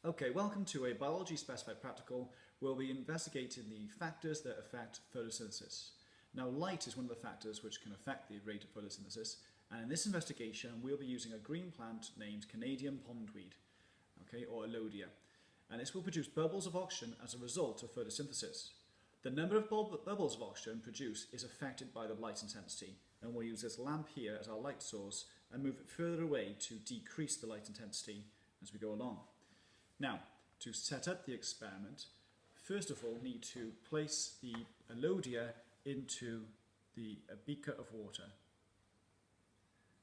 Okay, welcome to a biology specified practical where we'll be investigating the factors that affect photosynthesis. Now, light is one of the factors which can affect the rate of photosynthesis, and in this investigation we'll be using a green plant named Canadian pondweed, or Alodia, and this will produce bubbles of oxygen as a result of photosynthesis. The number of bubbles of oxygen produced is affected by the light intensity, and we'll use this lamp here as our light source and move it further away to decrease the light intensity as we go along. Now, to set up the experiment, first of all, need to place the Alodia into a beaker of water.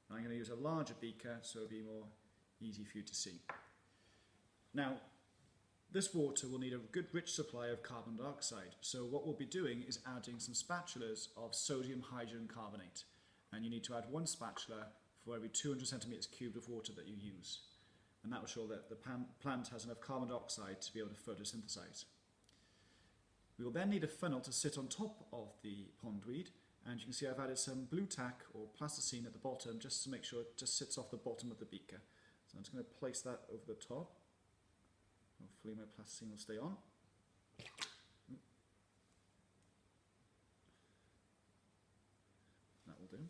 Now, I'm going to use a larger beaker so it'll be more easy for you to see. Now, this water will need a good rich supply of carbon dioxide. So what we'll be doing is adding some spatulas of sodium hydrogen carbonate. And you need to add one spatula for every 200 centimeters cubed of water that you use. And that will show that the plant has enough carbon dioxide to be able to photosynthesize. We will then need a funnel to sit on top of the pondweed, and you can see I've added some blue tack or plasticine at the bottom just to make sure it just sits off the bottom of the beaker. So I'm just going to place that over the top. Hopefully my plasticine will stay on. That will do.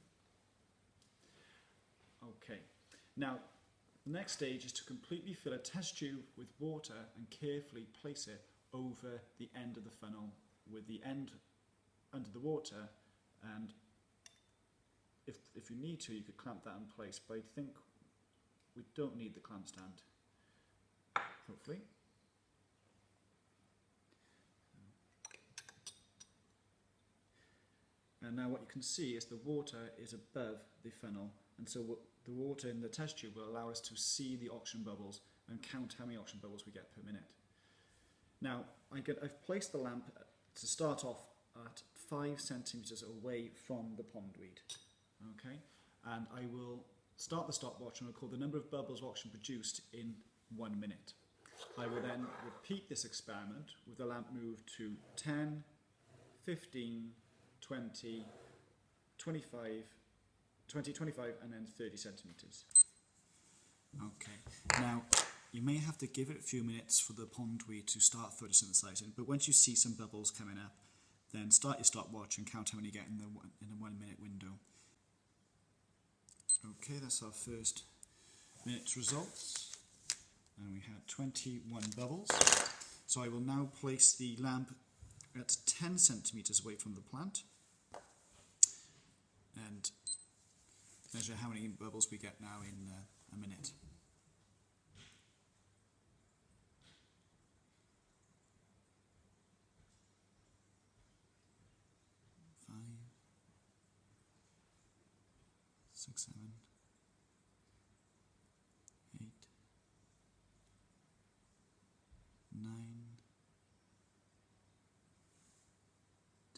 Okay, now the next stage is to completely fill a test tube with water and carefully place it over the end of the funnel with the end under the water, and if you need to you could clamp that in place, but I think we don't need the clamp stand, hopefully. And now what you can see is the water is above the funnel, and so the water in the test tube will allow us to see the oxygen bubbles and count how many oxygen bubbles we get per minute. Now, I've placed the lamp to start off at 5 centimeters away from the pondweed. Okay, and I will start the stopwatch and record the number of bubbles of oxygen produced in 1 minute. I will then repeat this experiment with the lamp moved to 10, 15, 20, 25, and then 30 centimeters. Okay, now you may have to give it a few minutes for the pondweed to start photosynthesizing, but once you see some bubbles coming up, then start your stopwatch and count how many you get in a 1 minute window. Okay, that's our first minute's results, and we had 21 bubbles. So I will now place the lamp at 10 centimeters away from the plant and measure how many bubbles we get now in a minute. 5, 6, 7, 8, 9,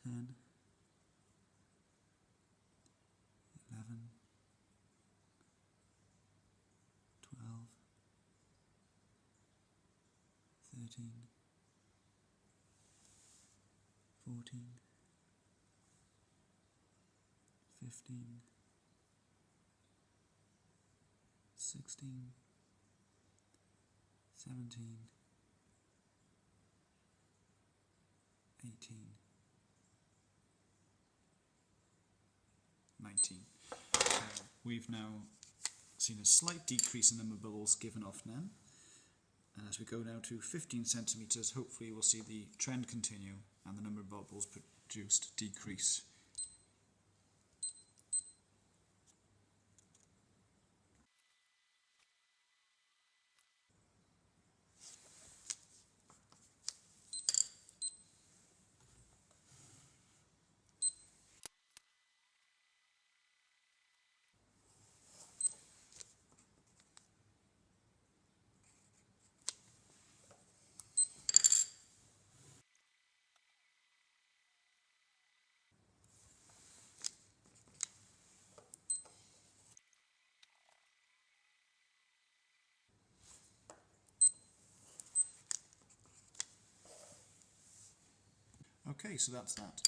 10, 11, 12, 13, 14, 15, 16, 17, 18, 19. We've now seen a slight decrease in the number of bubbles given off now. And as we go now to 15 centimeters, hopefully we'll see the trend continue and the number of bubbles produced decrease. Okay, so that's that.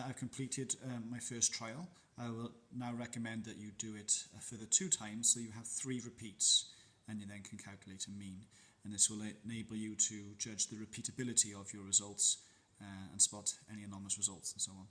I've completed my first trial. I will now recommend that you do it a further 2 times, so you have 3 repeats, and you then can calculate a mean. and this will enable you to judge the repeatability of your results and spot any anomalous results and so on.